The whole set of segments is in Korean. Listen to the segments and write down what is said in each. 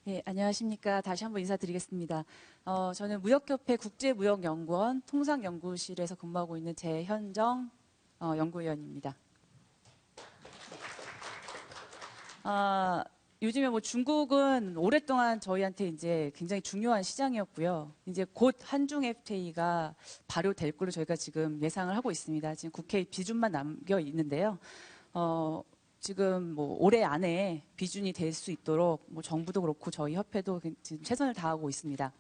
네, 안녕하십니까. 다시 한번 인사드리겠습니다. 저는 무역협회 국제무역연구원 통상연구실에서 근무하고 있는 재현정 연구위원입니다. 요즘에 뭐 중국은 오랫동안 저희한테 이제 굉장히 중요한 시장이었고요. 이제 곧 한중 FTA가 발효될 걸로 저희가 지금 예상을 하고 있습니다. 지금 국회 비준만 남겨 있는데요. 지금 뭐 올해 안에 비준이 될 수 있도록 뭐 정부도 그렇고 저희 협회도 지금 최선을 다하고 있습니다.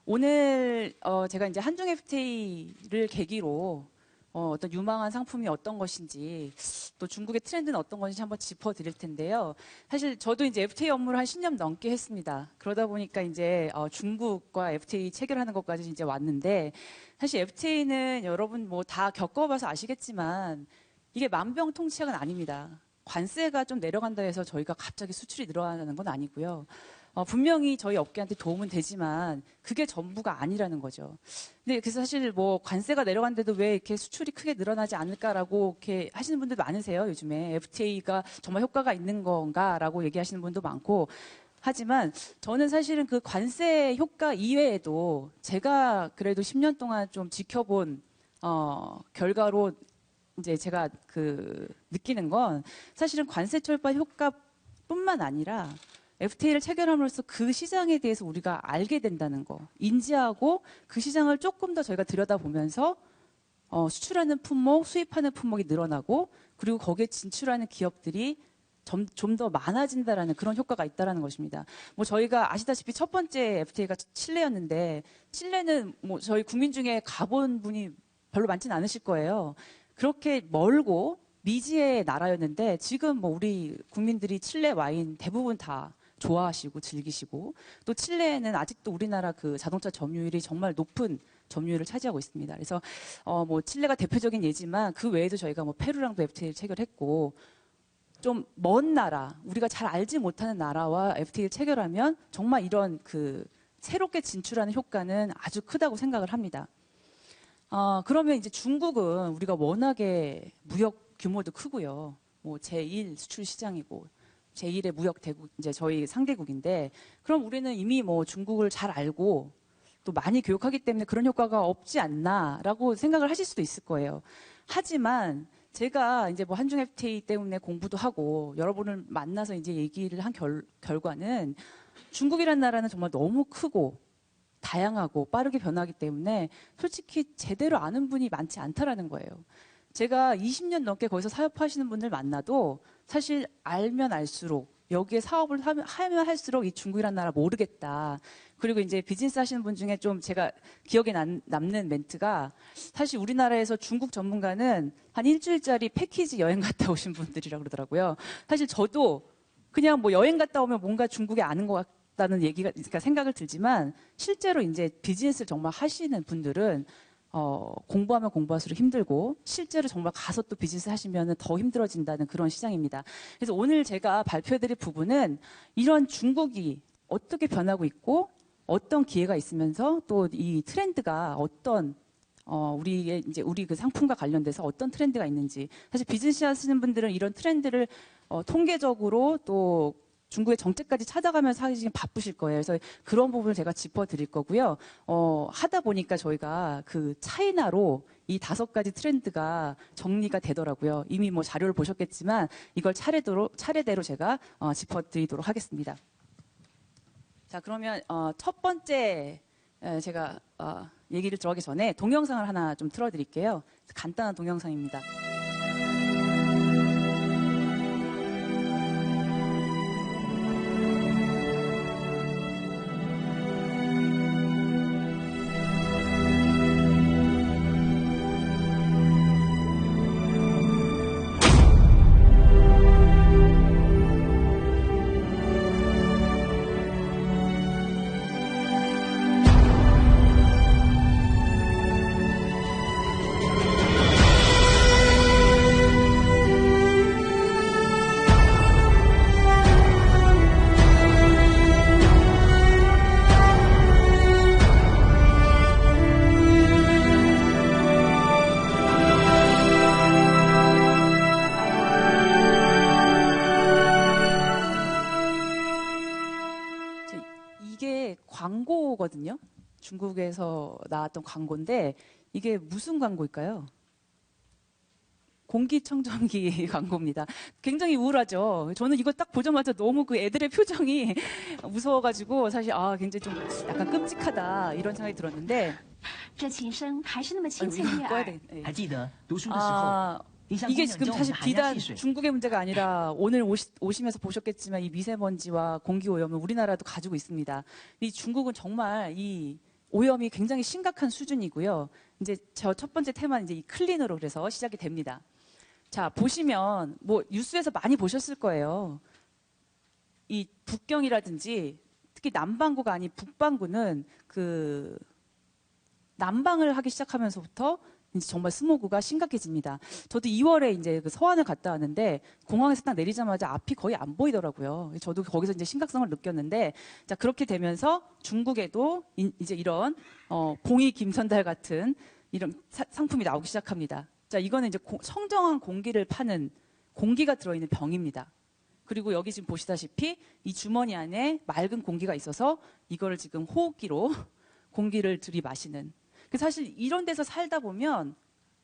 오늘 제가 이제 한중 FTA를 계기로 어떤 유망한 상품이 어떤 것인지 또 중국의 트렌드는 어떤 것인지 한번 짚어드릴 텐데요. 사실 저도 이제 FTA 업무를 한 10년 넘게 했습니다. 그러다 보니까 이제 중국과 FTA 체결하는 것까지 이제 왔는데 사실 FTA는 여러분 뭐 다 겪어봐서 아시겠지만 이게 만병통치약은 아닙니다. 관세가 좀 내려간다 해서 저희가 갑자기 수출이 늘어나는 건 아니고요. 분명히 저희 업계한테 도움은 되지만 그게 전부가 아니라는 거죠. 근데 그래서 사실 뭐 관세가 내려간데도 왜 이렇게 수출이 크게 늘어나지 않을까라고 이렇게 하시는 분들 많으세요. 요즘에 FTA가 정말 효과가 있는 건가라고 얘기하시는 분도 많고 하지만 저는 사실은 그 관세 효과 이외에도 제가 그래도 10년 동안 좀 지켜본 결과로 이제 제가 느끼는 건 사실은 관세 철폐 효과뿐만 아니라 FTA를 체결함으로써 그 시장에 대해서 우리가 알게 된다는 거, 인지하고 그 시장을 조금 더 저희가 들여다보면서 수출하는 품목, 수입하는 품목이 늘어나고 그리고 거기에 진출하는 기업들이 좀 더 많아진다라는 그런 효과가 있다라는 것입니다. 뭐 저희가 아시다시피 첫 번째 FTA가 칠레였는데 칠레는 뭐 저희 국민 중에 가본 분이 별로 많지는 않으실 거예요. 그렇게 멀고 미지의 나라였는데 지금 뭐 우리 국민들이 칠레 와인 대부분 다 좋아하시고 즐기시고 또 칠레는 아직도 우리나라 그 자동차 점유율이 정말 높은 점유율을 차지하고 있습니다. 그래서 뭐 칠레가 대표적인 예지만 그 외에도 저희가 뭐 페루랑도 FTA를 체결했고 좀 먼 나라 우리가 잘 알지 못하는 나라와 FTA를 체결하면 정말 이런 그 새롭게 진출하는 효과는 아주 크다고 생각을 합니다. 그러면 이제 중국은 우리가 워낙에 무역 규모도 크고요. 뭐 제1 수출 시장이고 제1의 무역 대국, 이제 저희 상대국인데 그럼 우리는 이미 뭐 중국을 잘 알고 또 많이 교육하기 때문에 그런 효과가 없지 않나라고 생각을 하실 수도 있을 거예요. 하지만 제가 이제 뭐 한중 FTA 때문에 공부도 하고 여러분을 만나서 이제 얘기를 한 결과는 중국이라는 나라는 정말 너무 크고 다양하고 빠르게 변하기 때문에 솔직히 제대로 아는 분이 많지 않다라는 거예요. 제가 20년 넘게 거기서 사업하시는 분들 만나도 사실 알면 알수록 여기에 사업을 하면 할수록 이 중국이라는 나라 모르겠다. 그리고 이제 비즈니스 하시는 분 중에 좀 제가 기억에 남는 멘트가 사실 우리나라에서 중국 전문가는 한 일주일짜리 패키지 여행 갔다 오신 분들이라고 그러더라고요. 사실 저도 그냥 뭐 여행 갔다 오면 뭔가 중국에 아는 것 같다는 얘기가 그러니까 생각을 들지만 실제로 이제 비즈니스를 정말 하시는 분들은 공부하면 공부할수록 힘들고 실제로 정말 가서 또 비즈니스 하시면 더 힘들어진다는 그런 시장입니다. 그래서 오늘 제가 발표해드릴 부분은 이런 중국이 어떻게 변하고 있고 어떤 기회가 있으면서 또 이 트렌드가 어떤 우리 그 상품과 관련돼서 어떤 트렌드가 있는지 사실 비즈니스 하시는 분들은 이런 트렌드를 통계적으로 또 중국의 정책까지 찾아가면서 하시기 바쁘실 거예요. 그래서 그런 부분을 제가 짚어드릴 거고요. 하다 보니까 저희가 그 차이나로 이 5가지 트렌드가 정리가 되더라고요. 이미 뭐 자료를 보셨겠지만 이걸 차례대로 제가 짚어드리도록 하겠습니다. 자, 그러면 첫 번째 제가 얘기를 들어가기 전에 동영상을 하나 좀 틀어드릴게요. 간단한 동영상입니다. 광고거든요. 중국에서 나왔던 광고인데 이게 무슨 광고일까요? 공기청정기 광고입니다. 굉장히 우울하죠. 저는 이거 딱 보자마자 너무 그 애들의 표정이 무서워가지고 사실 굉장히 좀 약간 끔찍하다 이런 생각이 들었는데 这琴声还是那么亲切 이거 悦 꺼야 耳。 되겠네. 还记得读书的时候，印象 이게 公园 지금 教我们 사실 含 비단 压细水。 중국의 문제가 아니라 오늘 오시면서 보셨겠지만 이 미세먼지와 공기 오염은 우리나라도 가지고 있습니다. 이 중국은 정말 이 오염이 굉장히 심각한 수준이고요. 이제 저 첫 번째 테마는 이제 이 클린으로 그래서 시작이 됩니다. 자, 보시면 뭐 뉴스에서 많이 보셨을 거예요. 이 북경이라든지 특히 남반구가 아닌 북반구는 그 난방을 하기 시작하면서부터 이제 정말 스모그가 심각해집니다. 저도 2월에 이제 그 서안을 갔다 왔는데 공항에서 딱 내리자마자 앞이 거의 안 보이더라고요. 저도 거기서 이제 심각성을 느꼈는데 자, 그렇게 되면서 중국에도 이제 이런 공이 김선달 같은 이런 상품이 나오기 시작합니다. 자, 이거는 이제 청정한 공기를 파는 공기가 들어있는 병입니다. 그리고 여기 지금 보시다시피 이 주머니 안에 맑은 공기가 있어서 이거를 지금 호흡기로 공기를 들이마시는. 사실 이런 데서 살다 보면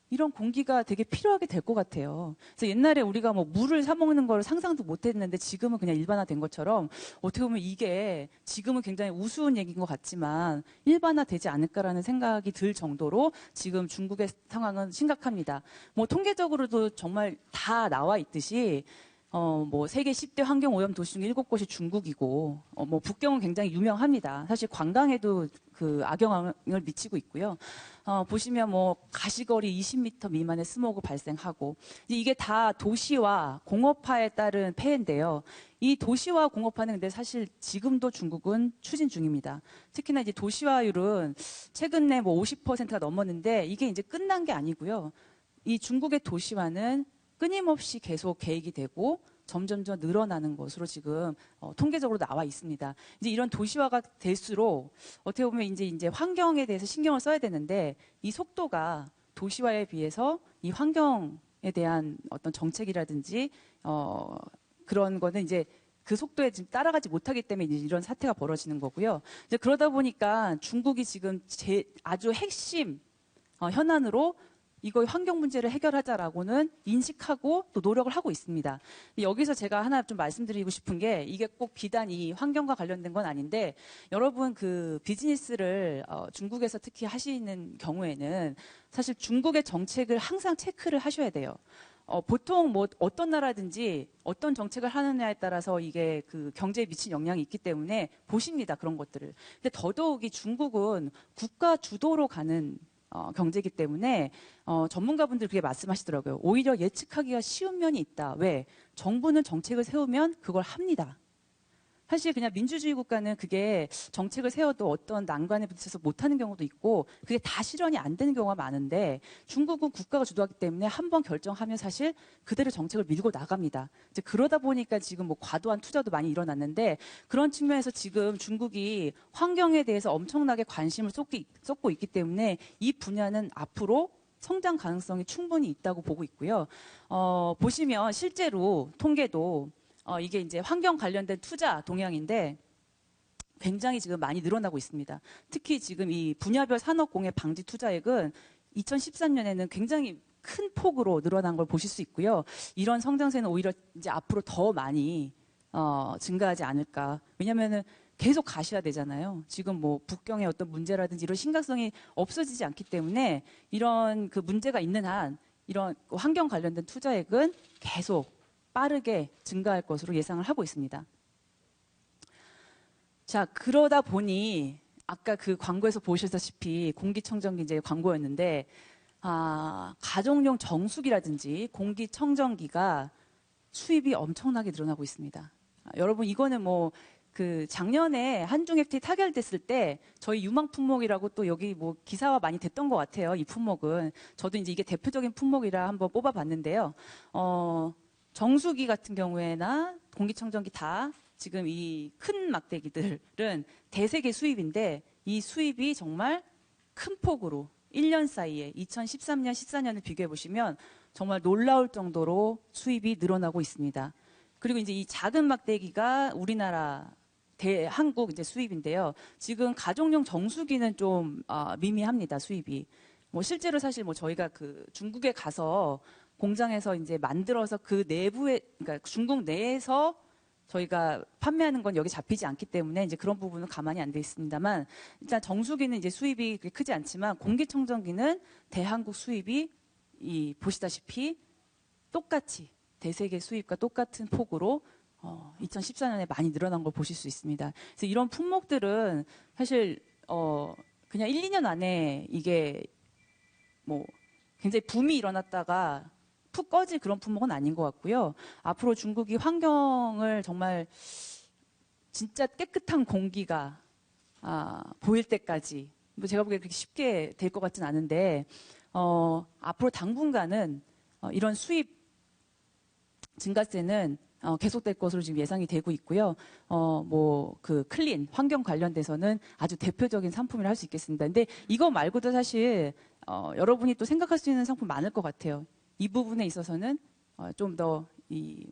이런 공기가 되게 필요하게 될 것 같아요. 그래서 옛날에 우리가 뭐 물을 사 먹는 걸 상상도 못 했는데 지금은 그냥 일반화된 것처럼 어떻게 보면 이게 지금은 굉장히 우스운 얘기인 것 같지만 일반화되지 않을까라는 생각이 들 정도로 지금 중국의 상황은 심각합니다. 뭐 통계적으로도 정말 다 나와 있듯이 뭐 세계 10대 환경 오염 도시 중 7곳이 중국이고 뭐 북경은 굉장히 유명합니다. 사실 관광에도 그 악영향을 미치고 있고요. 보시면 뭐 가시거리 20m 미만의 스모그 발생하고 이게 다 도시와 공업화에 따른 폐해인데요. 이 도시화 공업화는 근데 사실 지금도 중국은 추진 중입니다. 특히나 이제 도시화율은 최근에 뭐 50%가 넘었는데 이게 이제 끝난 게 아니고요. 이 중국의 도시화는 끊임없이 계속 계획이 되고 점점 늘어나는 것으로 지금 통계적으로 나와 있습니다. 이제 이런 도시화가 될수록 어떻게 보면 이제 환경에 대해서 신경을 써야 되는데 이 속도가 도시화에 비해서 이 환경에 대한 어떤 정책이라든지 그런 거는 이제 그 속도에 지금 따라가지 못하기 때문에 이제 이런 사태가 벌어지는 거고요. 이제 그러다 보니까 중국이 지금 아주 핵심 현안으로 이거 환경 문제를 해결하자라고는 인식하고 또 노력을 하고 있습니다. 여기서 제가 하나 좀 말씀드리고 싶은 게 이게 꼭 비단 이 환경과 관련된 건 아닌데 여러분 그 비즈니스를 중국에서 특히 하시는 경우에는 사실 중국의 정책을 항상 체크를 하셔야 돼요. 보통 뭐 어떤 나라든지 어떤 정책을 하느냐에 따라서 이게 그 경제에 미친 영향이 있기 때문에 보십니다. 그런 것들을. 근데 더더욱이 중국은 국가 주도로 가는 경제이기 때문에 전문가분들 그렇게 말씀하시더라고요. 오히려 예측하기가 쉬운 면이 있다. 왜? 정부는 정책을 세우면 그걸 합니다. 사실 그냥 민주주의 국가는 그게 정책을 세워도 어떤 난관에 부딪혀서 못하는 경우도 있고 그게 다 실현이 안 되는 경우가 많은데 중국은 국가가 주도하기 때문에 한번 결정하면 사실 그대로 정책을 밀고 나갑니다. 이제 그러다 보니까 지금 뭐 과도한 투자도 많이 일어났는데 그런 측면에서 지금 중국이 환경에 대해서 엄청나게 관심을 쏟고 있기 때문에 이 분야는 앞으로 성장 가능성이 충분히 있다고 보고 있고요. 보시면 실제로 통계도 이게 이제 환경 관련된 투자 동향인데 굉장히 지금 많이 늘어나고 있습니다. 특히 지금 이 분야별 산업공해 방지 투자액은 2013년에는 굉장히 큰 폭으로 늘어난 걸 보실 수 있고요. 이런 성장세는 오히려 이제 앞으로 더 많이 증가하지 않을까. 왜냐면은 계속 가셔야 되잖아요. 지금 뭐 북경의 어떤 문제라든지 이런 심각성이 없어지지 않기 때문에 이런 그 문제가 있는 한 이런 환경 관련된 투자액은 계속 빠르게 증가할 것으로 예상을 하고 있습니다. 자, 그러다 보니 아까 그 광고에서 보셨다시피 공기청정기 이제 광고였는데 가정용 정수기라든지 공기청정기가 수입이 엄청나게 늘어나고 있습니다. 여러분 이거는 뭐 그 작년에 한중 FTA 타결됐을 때 저희 유망 품목이라고 또 여기 뭐 기사화 많이 됐던 것 같아요. 이 품목은 저도 이제 이게 대표적인 품목이라 한번 뽑아봤는데요. 정수기 같은 경우에나 공기청정기 다 지금 이 큰 막대기들은 대세계 수입인데 이 수입이 정말 큰 폭으로 1년 사이에 2013년, 14년을 비교해 보시면 정말 놀라울 정도로 수입이 늘어나고 있습니다. 그리고 이제 이 작은 막대기가 우리나라 대한국 이제 수입인데요. 지금 가정용 정수기는 좀 미미합니다, 수입이. 뭐 실제로 사실 뭐 저희가 그 중국에 가서 공장에서 이제 만들어서 그 내부에, 그러니까 중국 내에서 저희가 판매하는 건 여기 잡히지 않기 때문에 이제 그런 부분은 가만히 안 돼 있습니다만, 일단 정수기는 이제 수입이 그렇게 크지 않지만 공기청정기는 대한국 수입이 보시다시피 똑같이 대세계 수입과 똑같은 폭으로 2014년에 많이 늘어난 걸 보실 수 있습니다. 그래서 이런 품목들은 사실 그냥 1, 2년 안에 이게 뭐 굉장히 붐이 일어났다가 푹 꺼질 그런 품목은 아닌 것 같고요. 앞으로 중국이 환경을 정말 진짜 깨끗한 공기가 보일 때까지, 뭐 제가 보기에 그렇게 쉽게 될 것 같진 않은데 앞으로 당분간은 이런 수입 증가세는 계속될 것으로 지금 예상이 되고 있고요. 뭐 그 클린 환경 관련돼서는 아주 대표적인 상품이라 할 수 있겠습니다. 근데 이거 말고도 사실 여러분이 또 생각할 수 있는 상품 많을 것 같아요. 이 부분에 있어서는 좀 더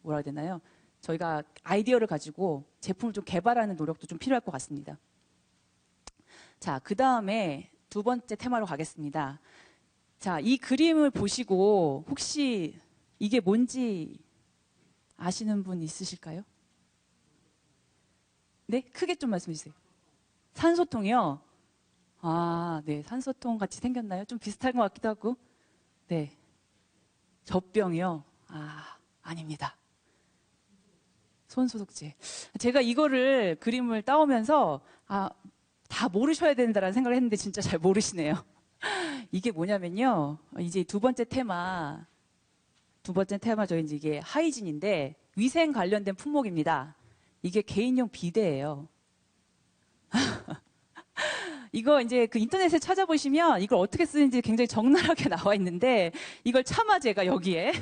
뭐라 해야 되나요? 저희가 아이디어를 가지고 제품을 좀 개발하는 노력도 좀 필요할 것 같습니다. 자, 그 다음에 두 번째 테마로 가겠습니다. 자, 이 그림을 보시고 혹시 이게 뭔지 아시는 분 있으실까요? 네? 크게 좀 말씀해 주세요. 산소통이요? 네. 산소통 같이 생겼나요? 좀 비슷한 것 같기도 하고. 네. 젖병이요? 아닙니다. 손소독제. 제가 이거를 그림을 따오면서 다 모르셔야 된다라는 생각을 했는데 진짜 잘 모르시네요. 이게 뭐냐면요. 이제 두 번째 테마죠. 이제 이게 하이진인데 위생 관련된 품목입니다. 이게 개인용 비데예요. 이거 이제 그 인터넷에 찾아보시면 이걸 어떻게 쓰는지 굉장히 적나라하게 나와 있는데 이걸 차마 제가 여기에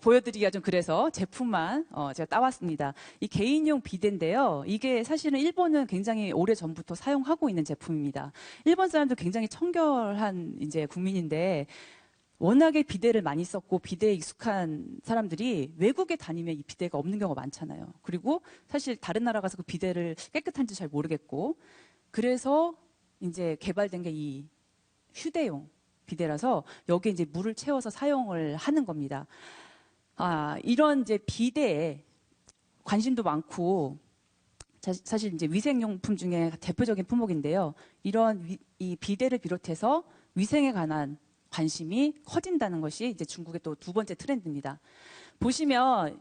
보여드리기가 좀 그래서 제품만 제가 따왔습니다. 이 개인용 비데인데요. 이게 사실은 일본은 굉장히 오래 전부터 사용하고 있는 제품입니다. 일본 사람들 굉장히 청결한 이제 국민인데 워낙에 비데를 많이 썼고 비데에 익숙한 사람들이 외국에 다니면 이 비데가 없는 경우가 많잖아요. 그리고 사실 다른 나라 가서 그 비데를 깨끗한지 잘 모르겠고 그래서 이제 개발된 게 이 휴대용 비데라서 여기에 이제 물을 채워서 사용을 하는 겁니다. 이런 이제 비데에 관심도 많고 사실 이제 위생용품 중에 대표적인 품목인데요. 이런 이 비데를 비롯해서 위생에 관한 관심이 커진다는 것이 이제 중국의 또 두 번째 트렌드입니다. 보시면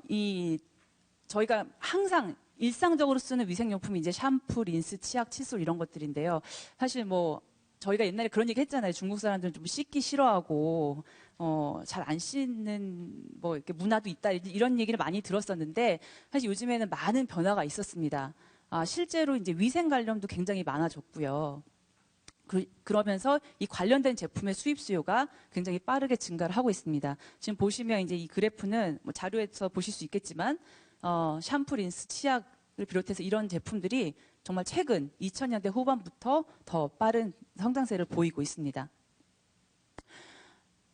저희가 항상 일상적으로 쓰는 위생용품이 이제 샴푸, 린스, 치약, 칫솔 이런 것들인데요. 사실 뭐 저희가 옛날에 그런 얘기 했잖아요. 중국 사람들은 좀 씻기 싫어하고 잘 안 씻는 뭐 이렇게 문화도 있다 이런 얘기를 많이 들었었는데 사실 요즘에는 많은 변화가 있었습니다. 실제로 이제 위생 관련도 굉장히 많아졌고요. 그러면서 이 관련된 제품의 수입 수요가 굉장히 빠르게 증가를 하고 있습니다. 지금 보시면 이제 이 그래프는 뭐 자료에서 보실 수 있겠지만 샴푸, 린스, 치약을 비롯해서 이런 제품들이 정말 최근 2000년대 후반부터 더 빠른 성장세를 보이고 있습니다.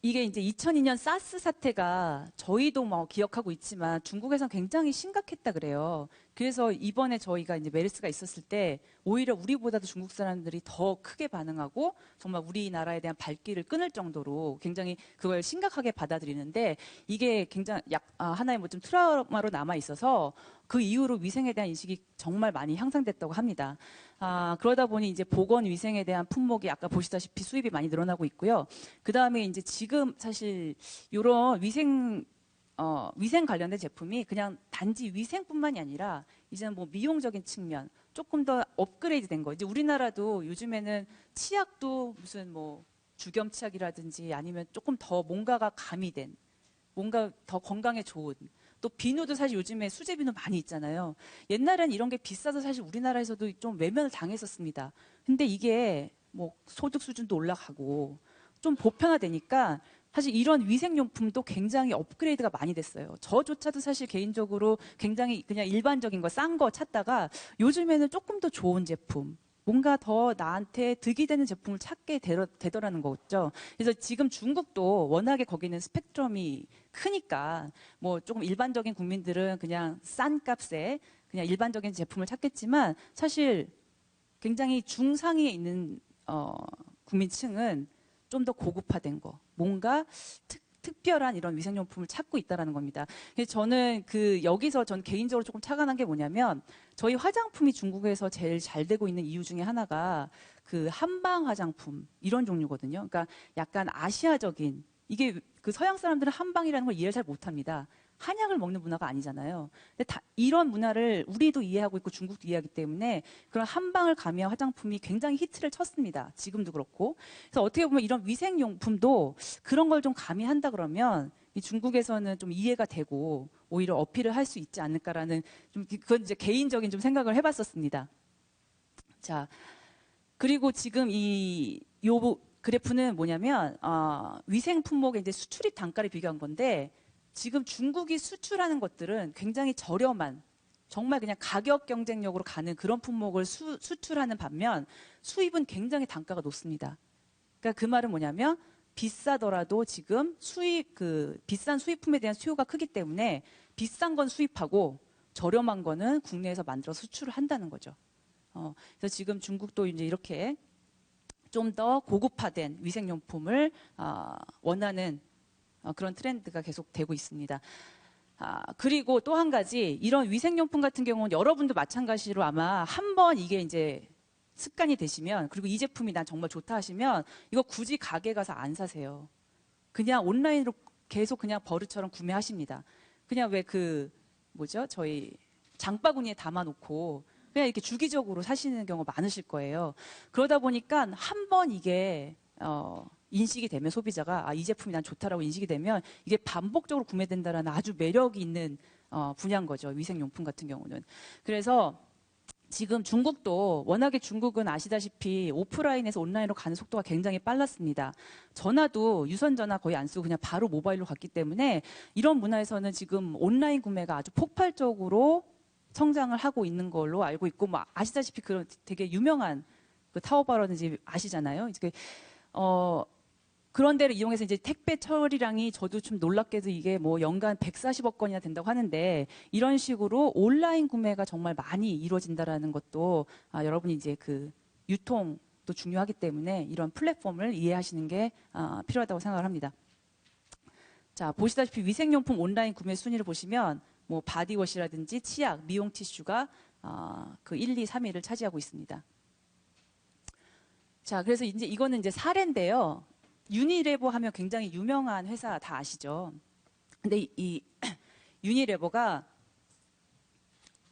이게 이제 2002년 사스 사태가 저희도 뭐 기억하고 있지만 중국에선 굉장히 심각했다 그래요. 그래서 이번에 저희가 이제 메르스가 있었을 때 오히려 우리보다도 중국 사람들이 더 크게 반응하고 정말 우리나라에 대한 발길을 끊을 정도로 굉장히 그걸 심각하게 받아들이는데 이게 굉장히 하나의 뭐 좀 트라우마로 남아 있어서 그 이후로 위생에 대한 인식이 정말 많이 향상됐다고 합니다. 그러다 보니 이제 보건 위생에 대한 품목이 아까 보시다시피 수입이 많이 늘어나고 있고요. 그 다음에 이제 지금 사실 이런 위생 관련된 제품이 그냥 단지 위생뿐만이 아니라 이제는 뭐 미용적인 측면 조금 더 업그레이드 된 거. 이제 우리나라도 요즘에는 치약도 무슨 뭐 주겸 치약이라든지 아니면 조금 더 뭔가가 가미된 뭔가 더 건강에 좋은 또 비누도 사실 요즘에 수제 비누 많이 있잖아요. 옛날엔 이런 게 비싸서 사실 우리나라에서도 좀 외면을 당했었습니다. 근데 이게 뭐 소득 수준도 올라가고 좀 보편화되니까 사실 이런 위생용품도 굉장히 업그레이드가 많이 됐어요. 저조차도 사실 개인적으로 굉장히 그냥 일반적인 거, 싼 거 찾다가 요즘에는 조금 더 좋은 제품, 뭔가 더 나한테 득이 되는 제품을 찾게 되더라는 거죠. 그래서 지금 중국도 워낙에 거기는 스펙트럼이 크니까 뭐 조금 일반적인 국민들은 그냥 싼 값에 그냥 일반적인 제품을 찾겠지만 사실 굉장히 중상위에 있는 국민층은 좀 더 고급화된 거, 뭔가 특별한 이런 위생용품을 찾고 있다라는 겁니다. 그래서 저는 여기서 전 개인적으로 조금 착안한 게 뭐냐면 저희 화장품이 중국에서 제일 잘 되고 있는 이유 중에 하나가 그 한방 화장품 이런 종류거든요. 그러니까 약간 아시아적인 이게 그 서양 사람들은 한방이라는 걸 이해를 잘 못합니다. 한약을 먹는 문화가 아니잖아요. 근데 이런 문화를 우리도 이해하고 있고 중국도 이해하기 때문에 그런 한방을 가미한 화장품이 굉장히 히트를 쳤습니다. 지금도 그렇고. 그래서 어떻게 보면 이런 위생용품도 그런 걸 좀 가미한다 그러면 이 중국에서는 좀 이해가 되고 오히려 어필을 할 수 있지 않을까라는 좀 그건 이제 개인적인 좀 생각을 해봤었습니다. 자, 그리고 지금 요 그래프는 뭐냐면 위생 품목의 이제 수출입 단가를 비교한 건데. 지금 중국이 수출하는 것들은 굉장히 저렴한 정말 그냥 가격 경쟁력으로 가는 그런 품목을 수출하는 반면 수입은 굉장히 단가가 높습니다. 그러니까 그 말은 뭐냐면 비싸더라도 지금 비싼 수입품에 대한 수요가 크기 때문에 비싼 건 수입하고 저렴한 거는 국내에서 만들어 수출을 한다는 거죠. 그래서 지금 중국도 이제 이렇게 좀 더 고급화된 위생용품을 원하는 그런 트렌드가 계속 되고 있습니다. 그리고 또 한 가지 이런 위생용품 같은 경우는 여러분도 마찬가지로 아마 한번 이게 이제 습관이 되시면 그리고 이 제품이 난 정말 좋다 하시면 이거 굳이 가게 가서 안 사세요. 그냥 온라인으로 계속 그냥 버릇처럼 구매하십니다. 그냥 왜 저희 장바구니에 담아놓고 그냥 이렇게 주기적으로 사시는 경우가 많으실 거예요. 그러다 보니까 한번 이게 인식이 되면 소비자가 이 제품이 난 좋다라고 인식이 되면 이게 반복적으로 구매된다라는 아주 매력이 있는 분야인 거죠. 위생용품 같은 경우는. 그래서 지금 중국도 워낙에 중국은 아시다시피 오프라인에서 온라인으로 가는 속도가 굉장히 빨랐습니다. 전화도 유선 전화 거의 안 쓰고 그냥 바로 모바일로 갔기 때문에 이런 문화에서는 지금 온라인 구매가 아주 폭발적으로 성장을 하고 있는 걸로 알고 있고 뭐 아시다시피 그런 되게 유명한 그 타오바오라든지 아시잖아요. 그런 데를 이용해서 이제 택배 처리량이 저도 좀 놀랍게도 이게 뭐 연간 140억 건이나 된다고 하는데 이런 식으로 온라인 구매가 정말 많이 이루어진다라는 것도 여러분이 이제 유통도 중요하기 때문에 이런 플랫폼을 이해하시는 게 필요하다고 생각을 합니다. 자, 보시다시피 위생용품 온라인 구매 순위를 보시면 뭐 바디워시라든지 치약, 미용 티슈가 1, 2, 3위를 차지하고 있습니다. 자, 그래서 이제 이거는 이제 사례인데요. 유니레버 하면 굉장히 유명한 회사 다 아시죠? 근데 이 유니레버가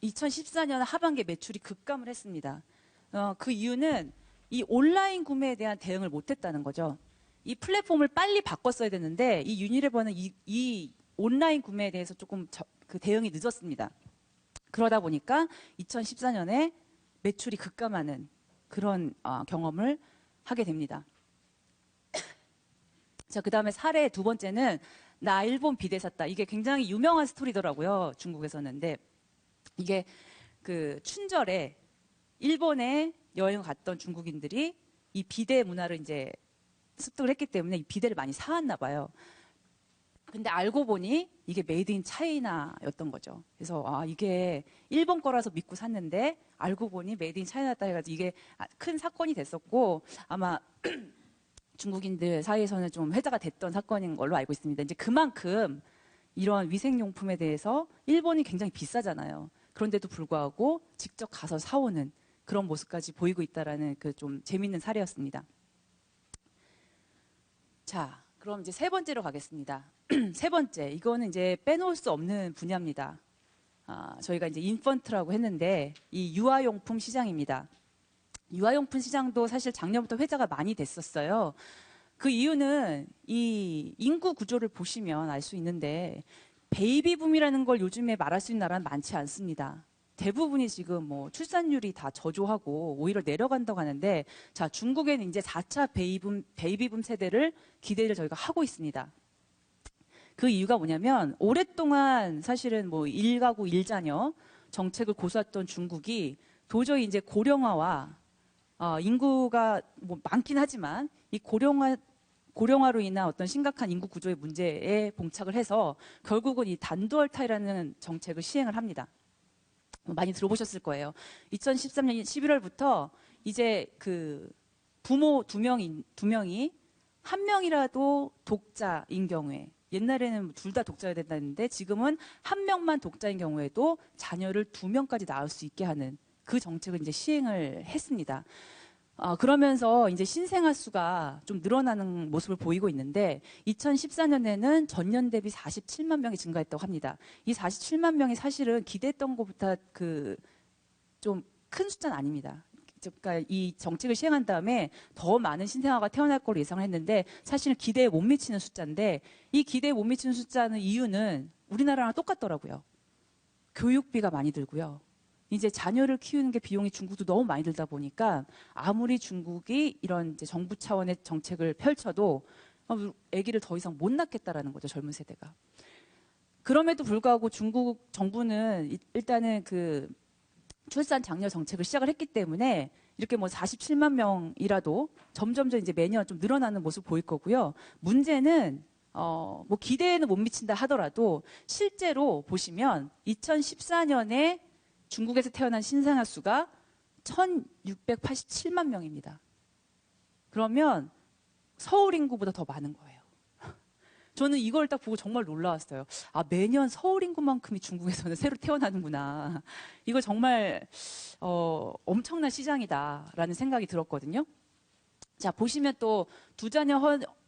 2014년 하반기에 매출이 급감을 했습니다. 그 이유는 이 온라인 구매에 대한 대응을 못했다는 거죠. 이 플랫폼을 빨리 바꿨어야 되는데 이 유니레버는 이 온라인 구매에 대해서 조금 그 대응이 늦었습니다. 그러다 보니까 2014년에 매출이 급감하는 그런 경험을 하게 됩니다. 자, 그 다음에 사례 두 번째는 나 일본 비데 샀다. 이게 굉장히 유명한 스토리더라고요. 중국에서는. 근데 이게 춘절에 일본에 여행을 갔던 중국인들이 이 비데 문화를 이제 습득을 했기 때문에 이 비데를 많이 사왔나 봐요. 근데 알고 보니 이게 메이드 인 차이나였던 거죠. 그래서 이게 일본 거라서 믿고 샀는데 알고 보니 메이드 인 차이나다 해가지고 이게 큰 사건이 됐었고 아마 중국인들 사이에서는 좀 회자가 됐던 사건인 걸로 알고 있습니다. 이제 그만큼 이런 위생용품에 대해서 일본이 굉장히 비싸잖아요. 그런데도 불구하고 직접 가서 사오는 그런 모습까지 보이고 있다라는 좀 재밌는 사례였습니다. 자, 그럼 이제 세 번째로 가겠습니다. 세 번째, 이거는 이제 빼놓을 수 없는 분야입니다. 저희가 이제 인펀트라고 했는데 이 유아용품 시장입니다. 유아용품 시장도 사실 작년부터 회자가 많이 됐었어요. 그 이유는 이 인구 구조를 보시면 알 수 있는데 베이비붐이라는 걸 요즘에 말할 수 있는 나라는 많지 않습니다. 대부분이 지금 뭐 출산율이 다 저조하고 오히려 내려간다고 하는데 자, 중국에는 이제 4차 베이비붐 세대를 기대를 저희가 하고 있습니다. 그 이유가 뭐냐면 오랫동안 사실은 뭐 1가구 1자녀 정책을 고수했던 중국이 도저히 이제 고령화와 인구가 뭐 많긴 하지만 이 고령화로 인한 어떤 심각한 인구 구조의 문제에 봉착을 해서 결국은 이 단두얼타이라는 정책을 시행을 합니다. 많이 들어보셨을 거예요. 2013년 11월부터 이제 그 부모 두 명이 한 명이라도 독자인 경우에, 옛날에는 둘 다 독자여야 된다는데 지금은 한 명만 독자인 경우에도 자녀를 2명까지 낳을 수 있게 하는 그 정책을 이제 시행을 했습니다. 그러면서 이제 신생아 수가 좀 늘어나는 모습을 보이고 있는데 2014년에는 전년 대비 47만 명이 증가했다고 합니다. 이 47만 명이 사실은 기대했던 것보다 그 좀 큰 숫자는 아닙니다. 그러니까 이 정책을 시행한 다음에 더 많은 신생아가 태어날 걸로 예상을 했는데 사실은 기대에 못 미치는 숫자인데 이 기대에 못 미치는 숫자는 이유는 우리나라랑 똑같더라고요. 교육비가 많이 들고요. 이제 자녀를 키우는 게 비용이 중국도 너무 많이 들다 보니까 아무리 중국이 이런 이제 정부 차원의 정책을 펼쳐도 아기를 더 이상 못 낳겠다라는 거죠, 젊은 세대가. 그럼에도 불구하고 중국 정부는 일단은 그 출산 장려 정책을 시작을 했기 때문에 이렇게 뭐 47만 명이라도 점점점 이제 매년 좀 늘어나는 모습 보일 거고요. 문제는 뭐 기대에는 못 미친다 하더라도 실제로 보시면 2014년에 중국에서 태어난 신생아 수가 1,687만 명입니다. 그러면 서울 인구보다 더 많은 거예요. 저는 이걸 딱 보고 정말 놀라웠어요. 매년 서울 인구만큼이 중국에서는 새로 태어나는구나. 이거 정말 엄청난 시장이다라는 생각이 들었거든요. 자, 보시면 또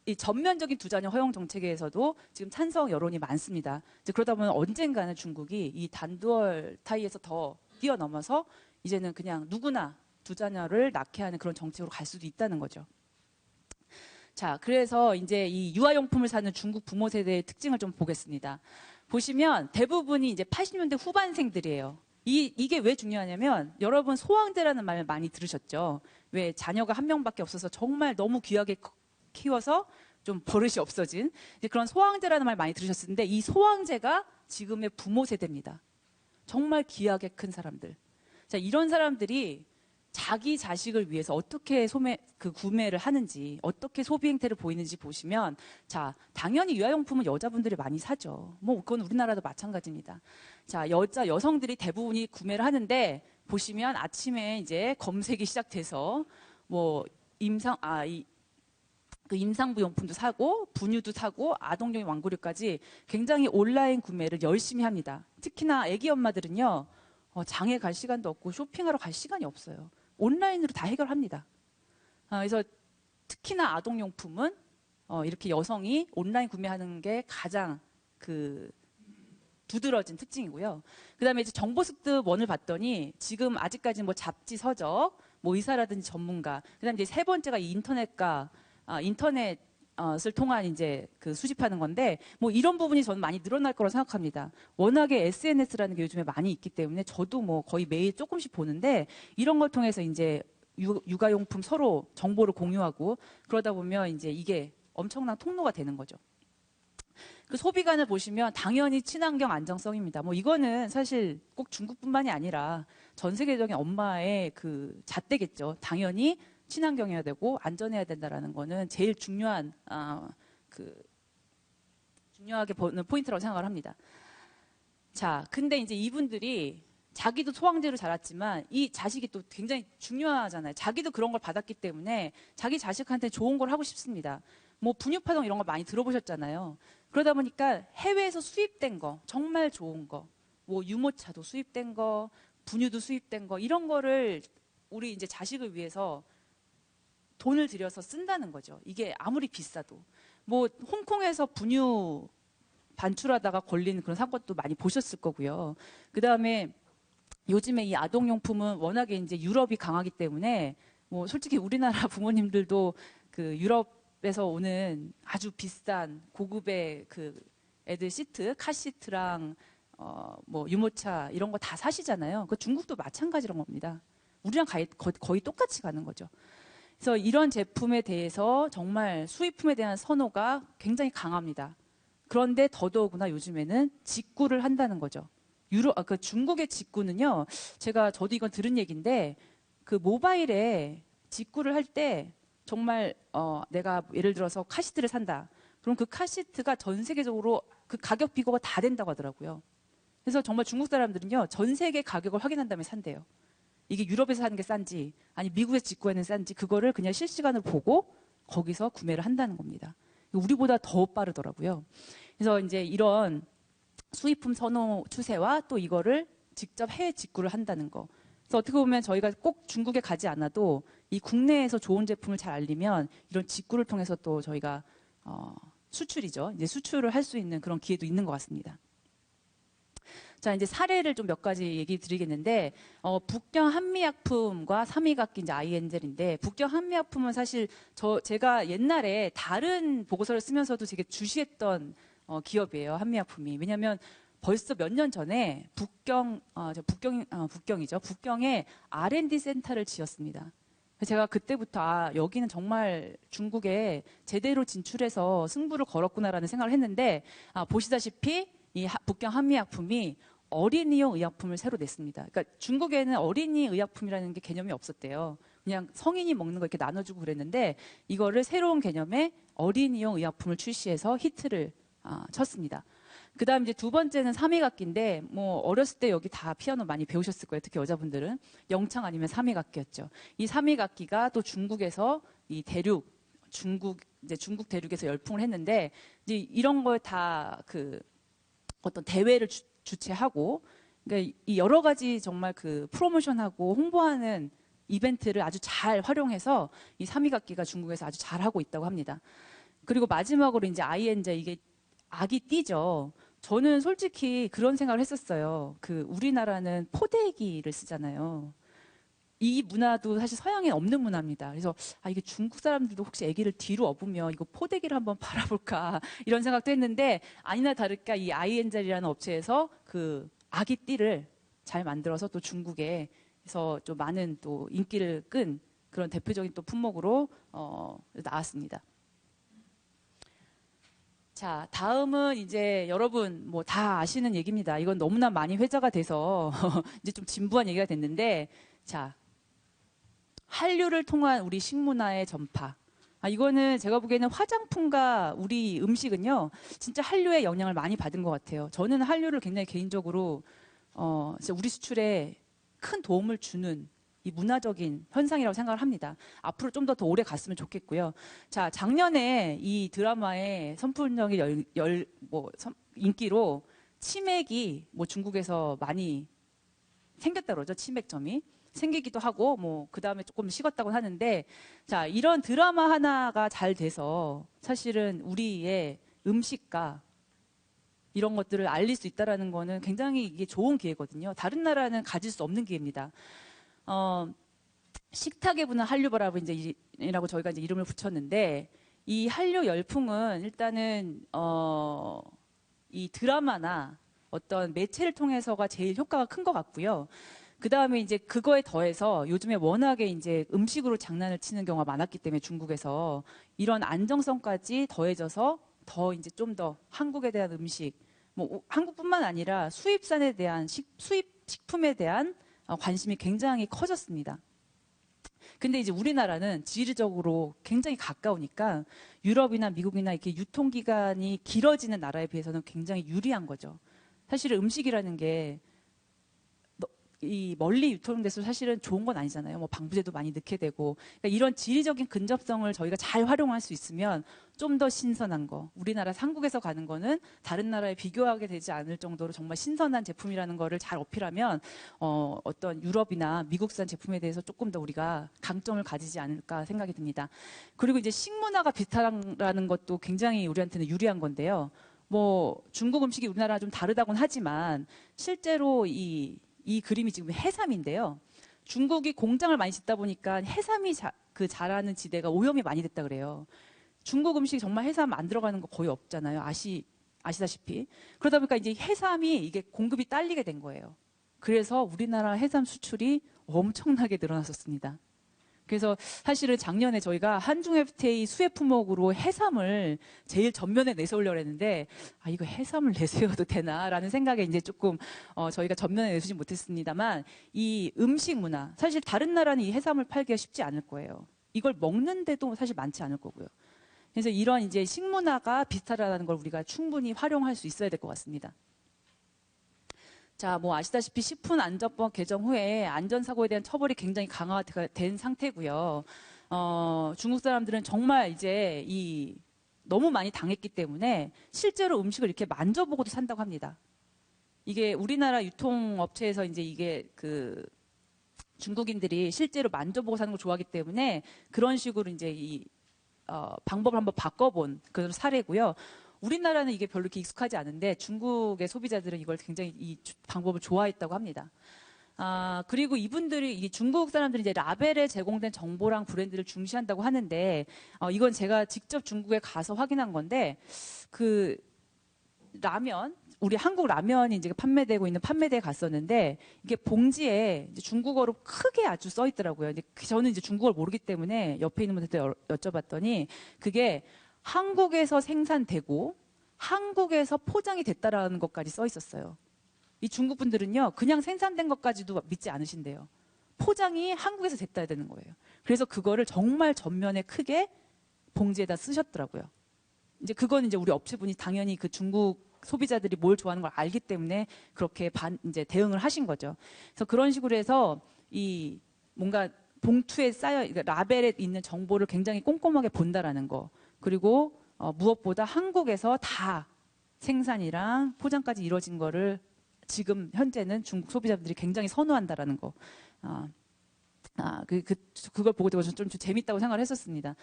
이 전면적인 두 자녀 허용 정책에서도 지금 찬성 여론이 많습니다. 이제 그러다 보면 언젠가는 중국이 이 단두얼 타이에서 더 뛰어넘어서 이제는 그냥 누구나 두 자녀를 낳게 하는 그런 정책으로 갈 수도 있다는 거죠. 자, 그래서 이제 이 유아용품을 사는 중국 부모 세대의 특징을 좀 보겠습니다. 보시면 대부분이 이제 80년대 후반생들이에요. 이게 왜 중요하냐면 여러분 소황제라는 말 많이 들으셨죠? 왜 자녀가 한 명밖에 없어서 정말 너무 귀하게 키워서 좀 버릇이 없어진 이제 그런 소황제라는 말 많이 들으셨을 텐데 이 소황제가 지금의 부모 세대입니다. 정말 귀하게 큰 사람들. 자, 이런 사람들이 자기 자식을 위해서 어떻게 구매를 하는지, 어떻게 소비 행태를 보이는지 보시면, 자, 당연히 유아용품은 여자분들이 많이 사죠. 뭐, 그건 우리나라도 마찬가지입니다. 자, 여성들이 대부분이 구매를 하는데, 보시면 아침에 이제 검색이 시작돼서, 뭐, 임산부 용품도 사고, 분유도 사고, 아동용 완구류까지 굉장히 온라인 구매를 열심히 합니다. 특히나 아기 엄마들은요, 장에 갈 시간도 없고 쇼핑하러 갈 시간이 없어요. 온라인으로 다 해결합니다. 그래서 특히나 아동용품은 이렇게 여성이 온라인 구매하는 게 가장 그 두드러진 특징이고요. 그다음에 이제 정보습득원을 봤더니 지금 아직까지 뭐 잡지, 서적, 뭐 의사라든지 전문가, 그다음에 이제 세 번째가 이 인터넷을 통한 이제 그 수집하는 건데 뭐 이런 부분이 저는 많이 늘어날 거라고 생각합니다. 워낙에 SNS라는 게 요즘에 많이 있기 때문에 저도 뭐 거의 매일 조금씩 보는데 이런 걸 통해서 이제 육아용품 서로 정보를 공유하고 그러다 보면 이제 이게 엄청난 통로가 되는 거죠. 그 소비관을 보시면 당연히 친환경 안정성입니다. 뭐 이거는 사실 꼭 중국뿐만이 아니라 전 세계적인 엄마의 그 잣대겠죠. 당연히 친환경해야 되고 안전해야 된다라는 거는 제일 중요한 중요하게 보는 포인트라고 생각을 합니다. 자, 근데 이제 이분들이 자기도 소황제로 자랐지만 이 자식이 또 굉장히 중요하잖아요. 자기도 그런 걸 받았기 때문에 자기 자식한테 좋은 걸 하고 싶습니다. 뭐 분유파동 이런 거 많이 들어보셨잖아요. 그러다 보니까 해외에서 수입된 거, 정말 좋은 거, 뭐 유모차도 수입된 거, 분유도 수입된 거 이런 거를 우리 이제 자식을 위해서 돈을 들여서 쓴다는 거죠. 이게 아무리 비싸도. 뭐 홍콩에서 분유 반출하다가 걸린 그런 사건도 많이 보셨을 거고요. 그다음에 요즘에 이 아동용품은 워낙에 이제 유럽이 강하기 때문에 뭐 솔직히 우리나라 부모님들도 그 유럽에서 오는 아주 비싼 고급의 그 애들 시트, 카시트랑 뭐 유모차 이런 거 다 사시잖아요. 그 중국도 마찬가지란 겁니다. 우리랑 거의 똑같이 가는 거죠. 그래서 이런 제품에 대해서 정말 수입품에 대한 선호가 굉장히 강합니다. 그런데 더더구나 요즘에는 직구를 한다는 거죠. 그 중국의 직구는요, 저도 이건 들은 얘기인데, 그 모바일에 직구를 할 때 정말, 내가 예를 들어서 카시트를 산다. 그럼 그 카시트가 전 세계적으로 그 가격 비교가 다 된다고 하더라고요. 그래서 정말 중국 사람들은요, 전 세계 가격을 확인한 다음에 산대요. 이게 유럽에서 사는 게 싼지, 아니 미국에서 직구하는 싼지, 그거를 그냥 실시간으로 보고 거기서 구매를 한다는 겁니다. 우리보다 더 빠르더라고요. 그래서 이제 이런 수입품 선호 추세와 또 이거를 직접 해외 직구를 한다는 거. 그래서 어떻게 보면 저희가 꼭 중국에 가지 않아도 이 국내에서 좋은 제품을 잘 알리면 이런 직구를 통해서 또 저희가 수출이죠. 이제 수출을 할 수 있는 그런 기회도 있는 것 같습니다. 자, 이제 사례를 좀 몇 가지 얘기 드리겠는데, 북경 한미약품과 3위각기 이제 아이엔젤인데, 북경 한미약품은 사실 제가 옛날에 다른 보고서를 쓰면서도 되게 주시했던 기업이에요. 한미약품이. 왜냐면 벌써 몇 년 전에 북경이죠. 북경에 R&D 센터를 지었습니다. 제가 그때부터 여기는 정말 중국에 제대로 진출해서 승부를 걸었구나라는 생각을 했는데, 보시다시피 이 북경 한미약품이 어린이용 의약품을 새로 냈습니다. 그러니까 중국에는 어린이 의약품이라는 게 개념이 없었대요. 그냥 성인이 먹는 거 이렇게 나눠주고 그랬는데 이거를 새로운 개념의 어린이용 의약품을 출시해서 히트를 쳤습니다. 그다음 이제 두 번째는 3위각기인데 뭐 어렸을 때 여기 다 피아노 많이 배우셨을 거예요. 특히 여자분들은 영창 아니면 3위각기였죠. 이 3위각기가 또 중국에서 이 중국 대륙에서 열풍을 했는데 이제 이런 걸 다 어떤 대회를 주최하고 그러니까 이 여러 가지 정말 프로모션하고 홍보하는 이벤트를 아주 잘 활용해서 이 3위각기가 중국에서 아주 잘하고 있다고 합니다. 그리고 마지막으로 이제 아이엔젤 이게 아기 띠죠. 저는 솔직히 그런 생각을 했었어요. 우리나라는 포대기를 쓰잖아요. 이 문화도 사실 서양에 없는 문화입니다. 그래서 이게 중국 사람들도 혹시 아기를 뒤로 업으면 이거 포대기를 한번 바라볼까 이런 생각도 했는데 아니나 다를까 이 아이엔젤이라는 업체에서 아기 띠를 잘 만들어서 또 중국에서 좀 많은 또 인기를 끈 그런 대표적인 또 품목으로 나왔습니다. 자, 다음은 이제 여러분 뭐 다 아시는 얘기입니다. 이건 너무나 많이 회자가 돼서 이제 좀 진부한 얘기가 됐는데 자, 한류를 통한 우리 식문화의 전파. 이거는 제가 보기에는 화장품과 우리 음식은요, 진짜 한류의 영향을 많이 받은 것 같아요. 저는 한류를 굉장히 개인적으로, 진짜 우리 수출에 큰 도움을 주는 이 문화적인 현상이라고 생각을 합니다. 앞으로 좀 더 오래 갔으면 좋겠고요. 자, 작년에 이 드라마의 선풍적인 인기로 치맥이 뭐 중국에서 많이 생겼다 그러죠. 치맥점이. 생기기도 하고 그 다음에 조금 식었다고 하는데 자 이런 드라마 하나가 잘 돼서 사실은 우리의 음식과 이런 것들을 알릴 수 있다라는 거는 굉장히 이게 좋은 기회거든요. 다른 나라는 가질 수 없는 기회입니다. 식탁에 부는 한류바라고 이라고 저희가 이제 이름을 붙였는데 이 한류 열풍은 일단은 이 드라마나 어떤 매체를 통해서가 제일 효과가 큰 것 같고요. 그 다음에 이제 그거에 더해서 요즘에 워낙에 이제 음식으로 장난을 치는 경우가 많았기 때문에 중국에서 이런 안정성까지 더해져서 더 이제 좀 더 한국에 대한 음식, 뭐 한국뿐만 아니라 수입산에 대한 수입 식품에 대한 관심이 굉장히 커졌습니다. 근데 이제 우리나라는 지리적으로 굉장히 가까우니까 유럽이나 미국이나 이렇게 유통기간이 길어지는 나라에 비해서는 굉장히 유리한 거죠. 사실은 음식이라는 게 이 멀리 유통돼서 사실은 좋은 건 아니잖아요. 뭐 방부제도 많이 넣게 되고 그러니까 이런 지리적인 근접성을 저희가 잘 활용할 수 있으면 좀 더 신선한 거 우리나라 한국에서 가는 거는 다른 나라에 비교하게 되지 않을 정도로 정말 신선한 제품이라는 거를 잘 어필하면 어떤 유럽이나 미국산 제품에 대해서 조금 더 우리가 강점을 가지지 않을까 생각이 듭니다. 그리고 이제 식문화가 비슷하다는 것도 굉장히 우리한테는 유리한 건데요. 뭐 중국 음식이 우리나라랑 좀 다르다고는 하지만 실제로 이 그림이 지금 해삼인데요. 중국이 공장을 많이 짓다 보니까 해삼이 자라는 지대가 오염이 많이 됐다 그래요. 중국 음식 정말 해삼 안 들어가는 거 거의 없잖아요. 아시다시피. 그러다 보니까 이제 해삼이 이게 공급이 딸리게 된 거예요. 그래서 우리나라 해삼 수출이 엄청나게 늘어났었습니다. 그래서 사실은 작년에 저희가 한중 FTA 수혜 품목으로 해삼을 제일 전면에 내세우려고 했는데 이거 해삼을 내세워도 되나라는 생각에 이제 조금 저희가 전면에 내세우지 못했습니다만 이 음식 문화 사실 다른 나라는 이 해삼을 팔기가 쉽지 않을 거예요. 이걸 먹는데도 사실 많지 않을 거고요. 그래서 이런 이제 식문화가 비슷하다는 걸 우리가 충분히 활용할 수 있어야 될 것 같습니다. 자, 뭐 아시다시피 식품안전법 개정 후에 안전사고에 대한 처벌이 굉장히 강화된 상태고요. 중국 사람들은 정말 이제 너무 많이 당했기 때문에 실제로 음식을 이렇게 만져보고도 산다고 합니다. 이게 우리나라 유통업체에서 이제 이게 중국인들이 실제로 만져보고 사는 걸 좋아하기 때문에 그런 식으로 이제 방법을 한번 바꿔본 그런 사례고요. 우리나라는 이게 별로 이렇게 익숙하지 않은데 중국의 소비자들은 이걸 굉장히 이 방법을 좋아했다고 합니다. 그리고 이 중국 사람들이 이제 라벨에 제공된 정보랑 브랜드를 중시한다고 하는데, 이건 제가 직접 중국에 가서 확인한 건데, 우리 한국 라면이 이제 판매되고 있는 판매대에 갔었는데, 이게 봉지에 이제 중국어로 크게 아주 써 있더라고요. 저는 이제 중국어를 모르기 때문에 옆에 있는 분한테 여쭤봤더니, 그게 한국에서 생산되고, 한국에서 포장이 됐다라는 것까지 써 있었어요. 이 중국 분들은요, 그냥 생산된 것까지도 믿지 않으신대요. 포장이 한국에서 됐다 되는 거예요. 그래서 그거를 정말 전면에 크게 봉지에다 쓰셨더라고요. 이제 그건 이제 우리 업체분이 당연히 그 중국 소비자들이 뭘 좋아하는 걸 알기 때문에 그렇게 이제 대응을 하신 거죠. 그래서 그런 식으로 해서 뭔가 봉투에 그러니까 라벨에 있는 정보를 굉장히 꼼꼼하게 본다라는 거. 그리고 무엇보다 한국에서 다 생산이랑 포장까지 이루어진 거를 지금 현재는 중국 소비자분들이 굉장히 선호한다라는 거. 그걸 보고 좀 재밌다고 생각을 했었습니다.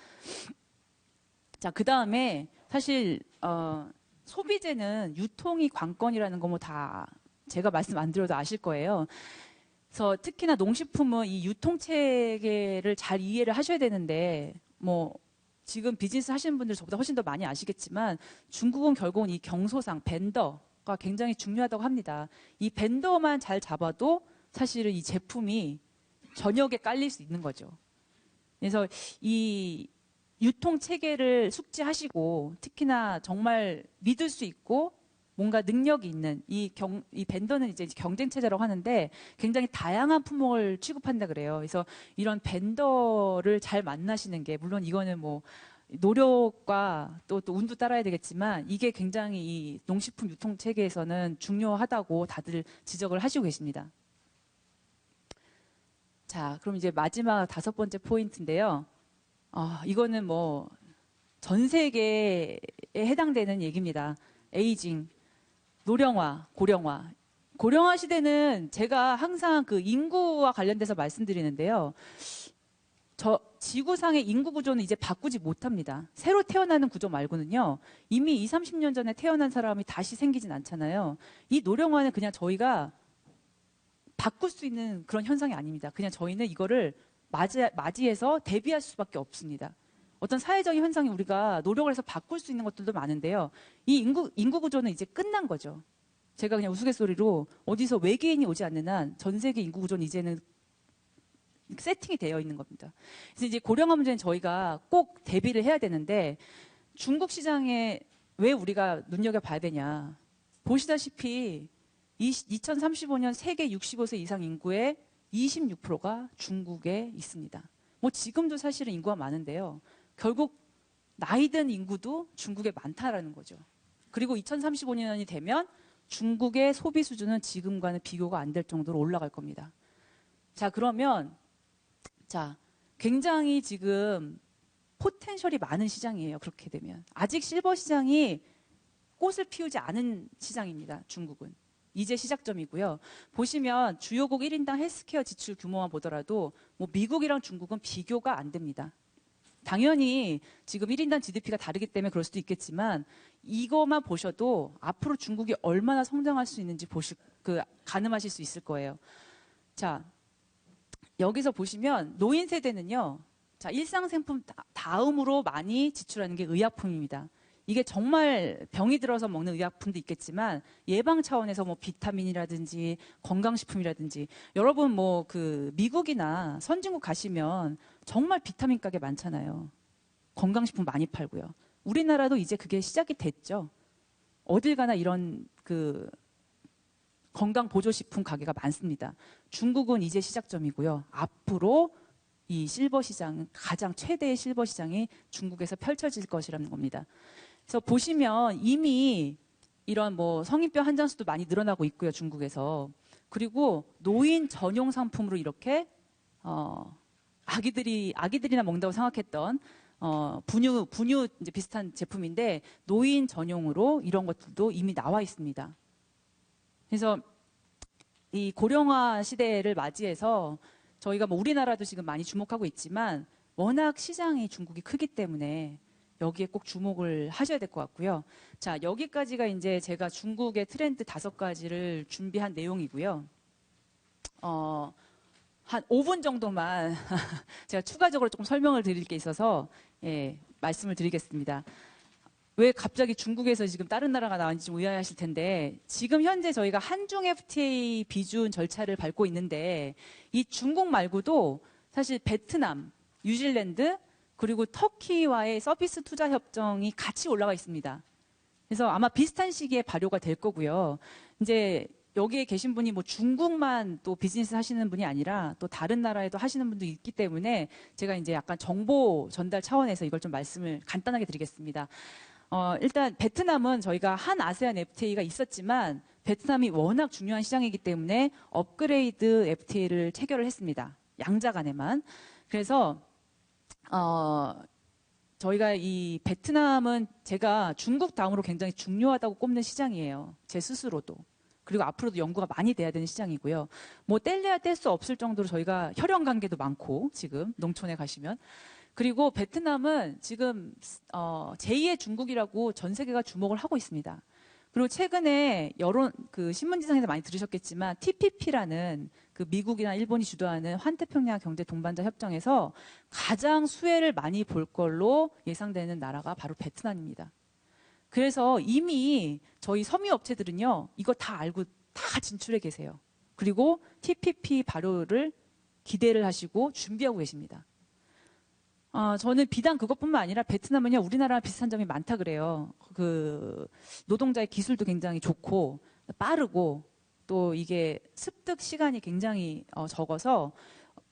자, 그 다음에 사실 소비재는 유통이 관건이라는 거 뭐 다 제가 말씀 안 드려도 아실 거예요. 그래서 특히나 농식품은 이 유통 체계를 잘 이해를 하셔야 되는데 뭐 지금 비즈니스 하시는 분들 저보다 훨씬 더 많이 아시겠지만 중국은 결국은 이 경소상 벤더가 굉장히 중요하다고 합니다. 이 벤더만 잘 잡아도 사실은 이 제품이 저녁에 깔릴 수 있는 거죠. 그래서 이 유통 체계를 숙지하시고 특히나 정말 믿을 수 있고 뭔가 능력이 있는 이 벤더는 이제 경쟁 체제라고 하는데 굉장히 다양한 품목을 취급한다 그래요. 그래서 이런 벤더를 잘 만나시는 게 물론 이거는 뭐 노력과 또 운도 따라야 되겠지만 이게 굉장히 이 농식품 유통 체계에서는 중요하다고 다들 지적을 하시고 계십니다. 자, 그럼 이제 마지막 5번째 포인트인데요. 이거는 뭐 전 세계에 해당되는 얘기입니다. 에이징, 노령화, 고령화. 고령화 시대는 제가 항상 그 인구와 관련돼서 말씀드리는데요. 지구상의 인구 구조는 이제 바꾸지 못합니다. 새로 태어나는 구조 말고는요. 이미 20, 30년 전에 태어난 사람이 다시 생기진 않잖아요. 이 노령화는 그냥 저희가 바꿀 수 있는 그런 현상이 아닙니다. 그냥 저희는 이거를 맞이해서 대비할 수밖에 없습니다. 어떤 사회적인 현상이 우리가 노력을 해서 바꿀 수 있는 것들도 많은데요. 이 인구 구조는 이제 끝난 거죠. 제가 그냥 우스갯소리로 어디서 외계인이 오지 않는 한 전 세계 인구 구조는 이제는 세팅이 되어 있는 겁니다. 그래서 이제 고령화 문제는 저희가 꼭 대비를 해야 되는데 중국 시장에 왜 우리가 눈여겨봐야 되냐. 보시다시피 2035년 세계 65세 이상 인구의 26%가 중국에 있습니다. 뭐 지금도 사실은 인구가 많은데요. 결국 나이 든 인구도 중국에 많다라는 거죠. 그리고 2035년이 되면 중국의 소비 수준은 지금과는 비교가 안 될 정도로 올라갈 겁니다. 자, 그러면 굉장히 지금 포텐셜이 많은 시장이에요. 그렇게 되면. 아직 실버 시장이 꽃을 피우지 않은 시장입니다. 중국은. 이제 시작점이고요. 보시면 주요국 1인당 헬스케어 지출 규모만 보더라도 뭐 미국이랑 중국은 비교가 안 됩니다. 당연히 지금 1인당 GDP가 다르기 때문에 그럴 수도 있겠지만 이것만 보셔도 앞으로 중국이 얼마나 성장할 수 있는지 가늠하실 수 있을 거예요. 자, 여기서 보시면 노인 세대는요. 자, 일상생품 다음으로 많이 지출하는 게 의약품입니다. 이게 정말 병이 들어서 먹는 의약품도 있겠지만 예방 차원에서 뭐 비타민이라든지 건강식품이라든지 여러분 뭐 미국이나 선진국 가시면 정말 비타민 가게 많잖아요. 건강식품 많이 팔고요. 우리나라도 이제 그게 시작이 됐죠. 어딜 가나 이런 건강보조식품 가게가 많습니다. 중국은 이제 시작점이고요. 앞으로 이 실버 시장은 가장 최대의 실버 시장이 중국에서 펼쳐질 것이라는 겁니다. 그래서 보시면 이미 이런 뭐 성인병 환자 수도 많이 늘어나고 있고요, 중국에서. 그리고 노인 전용 상품으로 이렇게 아기들이나 먹는다고 생각했던 분유 이제 비슷한 제품인데 노인 전용으로 이런 것들도 이미 나와 있습니다. 그래서 이 고령화 시대를 맞이해서 저희가 뭐 우리나라도 지금 많이 주목하고 있지만 워낙 시장이 중국이 크기 때문에 여기에 꼭 주목을 하셔야 될 것 같고요. 자, 여기까지가 이제 제가 중국의 트렌드 5가지를 준비한 내용이고요. 한 5분 정도만 제가 추가적으로 조금 설명을 드릴 게 있어서 말씀을 드리겠습니다. 왜 갑자기 중국에서 지금 다른 나라가 나왔는지 좀 의아해하실 텐데 지금 현재 저희가 한중 FTA 비준 절차를 밟고 있는데 이 중국 말고도 사실 베트남, 뉴질랜드 그리고 터키와의 서비스 투자 협정이 같이 올라가 있습니다. 그래서 아마 비슷한 시기에 발효가 될 거고요. 이제 여기에 계신 분이 뭐 중국만 또 비즈니스 하시는 분이 아니라 또 다른 나라에도 하시는 분도 있기 때문에 제가 이제 약간 정보 전달 차원에서 이걸 좀 말씀을 간단하게 드리겠습니다. 일단 베트남은 저희가 한 아세안 FTA가 있었지만 베트남이 워낙 중요한 시장이기 때문에 업그레이드 FTA를 체결을 했습니다. 양자 간에만. 그래서 저희가 이 베트남은 제가 중국 다음으로 굉장히 중요하다고 꼽는 시장이에요. 제 스스로도. 그리고 앞으로도 연구가 많이 돼야 되는 시장이고요. 뭐 뗄래야 뗄 수 없을 정도로 저희가 혈연 관계도 많고 지금 농촌에 가시면. 그리고 베트남은 지금 제2의 중국이라고 전 세계가 주목을 하고 있습니다. 그리고 최근에 여론 그 신문지상에서 많이 들으셨겠지만 TPP라는 그 미국이나 일본이 주도하는 환태평양 경제 동반자 협정에서 가장 수혜를 많이 볼 걸로 예상되는 나라가 바로 베트남입니다. 그래서 이미 저희 섬유 업체들은요, 이거 다 알고 다 진출해 계세요. 그리고 TPP 발효를 기대를 하시고 준비하고 계십니다. 저는 비단 그것뿐만 아니라 베트남은요, 우리나라랑 비슷한 점이 많다 그래요. 그 노동자의 기술도 굉장히 좋고 빠르고 또 이게 습득 시간이 굉장히 적어서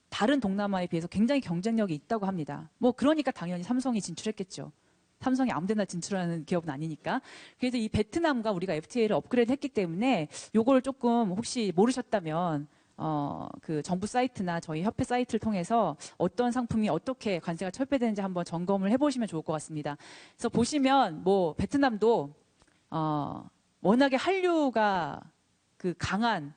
다른 동남아에 비해서 굉장히 경쟁력이 있다고 합니다. 뭐 그러니까 당연히 삼성이 진출했겠죠. 삼성이 아무데나 진출하는 기업은 아니니까. 그래서 이 베트남과 우리가 FTA를 업그레이드 했기 때문에 요걸 조금 혹시 모르셨다면 그 정부 사이트나 저희 협회 사이트를 통해서 어떤 상품이 어떻게 관세가 철폐되는지 한번 점검을 해보시면 좋을 것 같습니다. 그래서 보시면 뭐 베트남도 워낙에 한류가 그 강한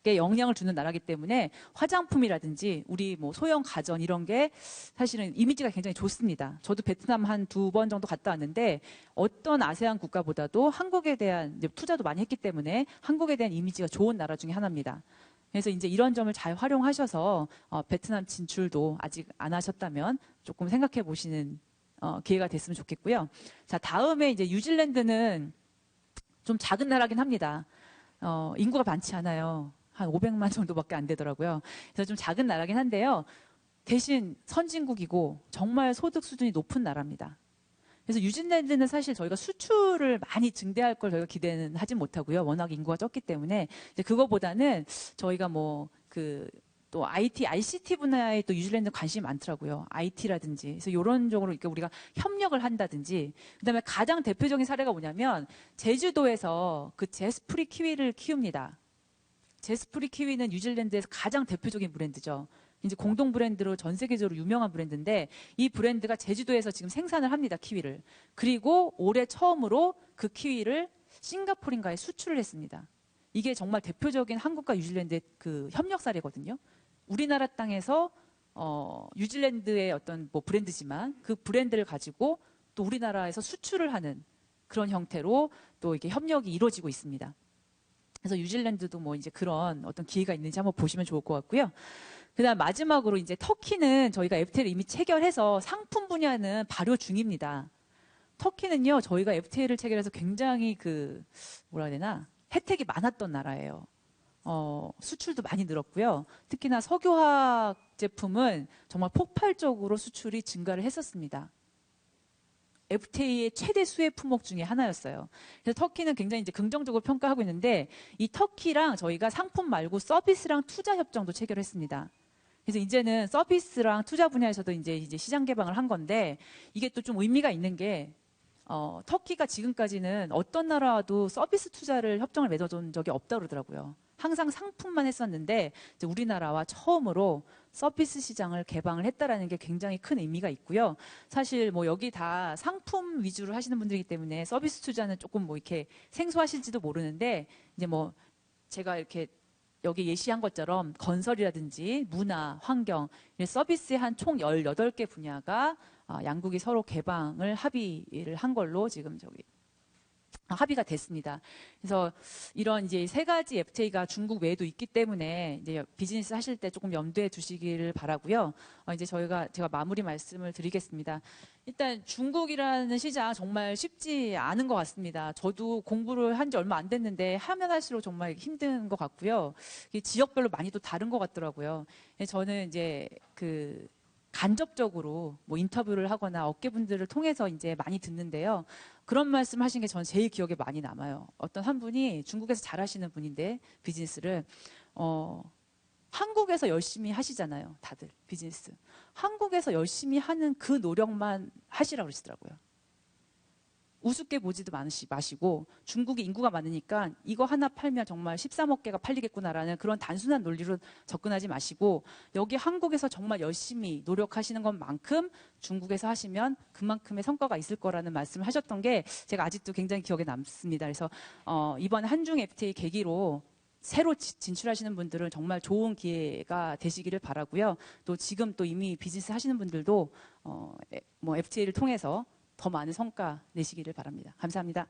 게 영향을 주는 나라이기 때문에 화장품이라든지 우리 뭐 소형 가전 이런 게 사실은 이미지가 굉장히 좋습니다. 저도 베트남 한 2번 정도 갔다 왔는데 어떤 아세안 국가보다도 한국에 대한 이제 투자도 많이 했기 때문에 한국에 대한 이미지가 좋은 나라 중에 하나입니다. 그래서 이제 이런 점을 잘 활용하셔서 베트남 진출도 아직 안 하셨다면 조금 생각해 보시는 기회가 됐으면 좋겠고요. 자, 다음에 이제 뉴질랜드는 좀 작은 나라긴 합니다. 인구가 많지 않아요. 한 500만 정도밖에 안 되더라고요. 그래서 좀 작은 나라긴 한데요. 대신 선진국이고 정말 소득 수준이 높은 나라입니다. 그래서 뉴질랜드는 사실 저희가 수출을 많이 증대할 걸 저희가 기대는 하지 못하고요. 워낙 인구가 적기 때문에 이제 그거보다는 저희가 뭐 또 IT, ICT 분야에 또 뉴질랜드 관심이 많더라고요. IT라든지. 그래서 이런 쪽으로 이렇게 우리가 협력을 한다든지. 그다음에 가장 대표적인 사례가 뭐냐면 제주도에서 그 제스프리 키위를 키웁니다. 제스프리 키위는 뉴질랜드에서 가장 대표적인 브랜드죠. 이제 공동 브랜드로 전 세계적으로 유명한 브랜드인데 이 브랜드가 제주도에서 지금 생산을 합니다. 키위를. 그리고 올해 처음으로 그 키위를 싱가포르인가에 수출을 했습니다. 이게 정말 대표적인 한국과 뉴질랜드의 그 협력 사례거든요. 우리나라 땅에서 뉴질랜드의 어떤 뭐 브랜드지만 그 브랜드를 가지고 또 우리나라에서 수출을 하는 그런 형태로 또 이게 협력이 이루어지고 있습니다. 그래서 뉴질랜드도 뭐 이제 그런 어떤 기회가 있는지 한번 보시면 좋을 것 같고요. 그다음 마지막으로 이제 터키는 저희가 FTA를 이미 체결해서 상품 분야는 발효 중입니다. 터키는요, 저희가 FTA를 체결해서 굉장히 뭐라 해야 되나, 혜택이 많았던 나라예요. 수출도 많이 늘었고요. 특히나 석유화학 제품은 정말 폭발적으로 수출이 증가를 했었습니다. FTA의 최대 수혜 품목 중에 하나였어요. 그래서 터키는 굉장히 이제 긍정적으로 평가하고 있는데 이 터키랑 저희가 상품 말고 서비스랑 투자 협정도 체결했습니다. 그래서 이제는 서비스랑 투자 분야에서도 이제 시장 개방을 한 건데 이게 또 좀 의미가 있는 게 터키가 지금까지는 어떤 나라와도 서비스 투자를 협정을 맺어준 적이 없다고 그러더라고요. 항상 상품만 했었는데 이제 우리나라와 처음으로 서비스 시장을 개방을 했다라는 게 굉장히 큰 의미가 있고요. 사실 뭐 여기 다 상품 위주로 하시는 분들이기 때문에 서비스 투자는 조금 뭐 이렇게 생소하실지도 모르는데 이제 뭐 제가 이렇게 여기 예시한 것처럼 건설이라든지 문화, 환경, 서비스의 한 총 18개 분야가 양국이 서로 개방을 합의를 한 걸로 지금 합의가 됐습니다. 그래서 이런 이제 세 가지 FTA가 중국 외에도 있기 때문에 이제 비즈니스 하실 때 조금 염두에 두시기를 바라고요. 이제 제가 마무리 말씀을 드리겠습니다. 일단 중국이라는 시장 정말 쉽지 않은 것 같습니다. 저도 공부를 한 지 얼마 안 됐는데 하면 할수록 정말 힘든 것 같고요. 지역별로 많이 또 다른 것 같더라고요. 저는 이제 간접적으로 뭐 인터뷰를 하거나 업계분들을 통해서 이제 많이 듣는데요. 그런 말씀 하신 게 저는 제일 기억에 많이 남아요. 어떤 한 분이 중국에서 잘하시는 분인데 비즈니스를 한국에서 열심히 하시잖아요. 다들 비즈니스. 한국에서 열심히 하는 그 노력만 하시라고 그러시더라고요. 우습게 보지도 마시고 중국이 인구가 많으니까 이거 하나 팔면 정말 13억 개가 팔리겠구나라는 그런 단순한 논리로 접근하지 마시고 여기 한국에서 정말 열심히 노력하시는 것만큼 중국에서 하시면 그만큼의 성과가 있을 거라는 말씀을 하셨던 게 제가 아직도 굉장히 기억에 남습니다. 그래서 이번 한중 FTA 계기로 새로 진출하시는 분들은 정말 좋은 기회가 되시기를 바라고요. 또 지금 또 이미 비즈니스 하시는 분들도 뭐 FTA를 통해서 더 많은 성과 내시기를 바랍니다. 감사합니다.